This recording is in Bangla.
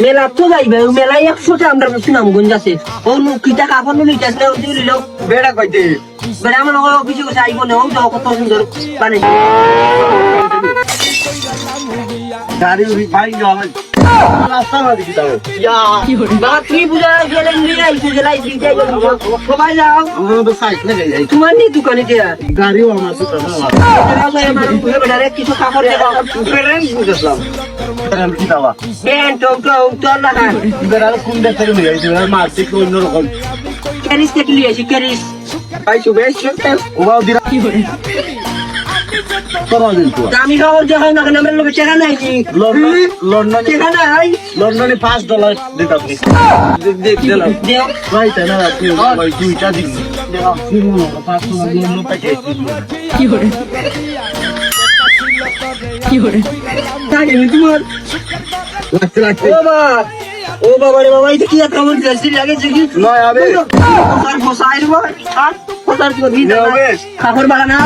মেলা তো যাইবে মেলায় 100টা আমরা সুনামগঞ্জ আছে ও কিটা কাপড় নিতে আসলে ও দিল বেড়া কইতে বেড়া আমার অফিসে গেছে আইব না ও যাও কত সুন্দর মানে গাড়ি ভাই যাবে রাস্তা না দেখি তাও বাবা তুমি বুঝা গেলেন নিয়ে আইছো জেলাই দিতে সবাই যাও আমরা তো সাইকেলে যাই তোমার নি দোকানে দিয়া গাড়িও আমার তো না বেড়া কিছু কাপড় দেবো ফ্রেন্ড বুঝলাম আমি কি দাওয়া প্যান্ট তোর লাগা বেড়া কোন দেশ থেকে নিয়ে আইছে বেড়া মারতে কি অন্য রকম ক্যারিস থেকে নিয়ে আসি ক্যারিস ভাই শুভেচ্ছ ওবাও দিরা তোরা দিন তো আমি খবর দেখাই না কেন আমরা লোকে চেনা নাই কি লন্ডন চেনা নাই লন্ডনে $5 দিতে আপনি দেখ দিলাম দেও ভাই তাই না তুই ভাই দুইটা দিন কি মনে $5 লন্ডন প্যাকেজ তাই তোমার লাগতে ও বাবা রে বাবা এটা কি একটা আমার জার্সি লাগেছে কি নয় হবে আর বসাইব আর বসার কি দিতে হবে খাবার বাড়া না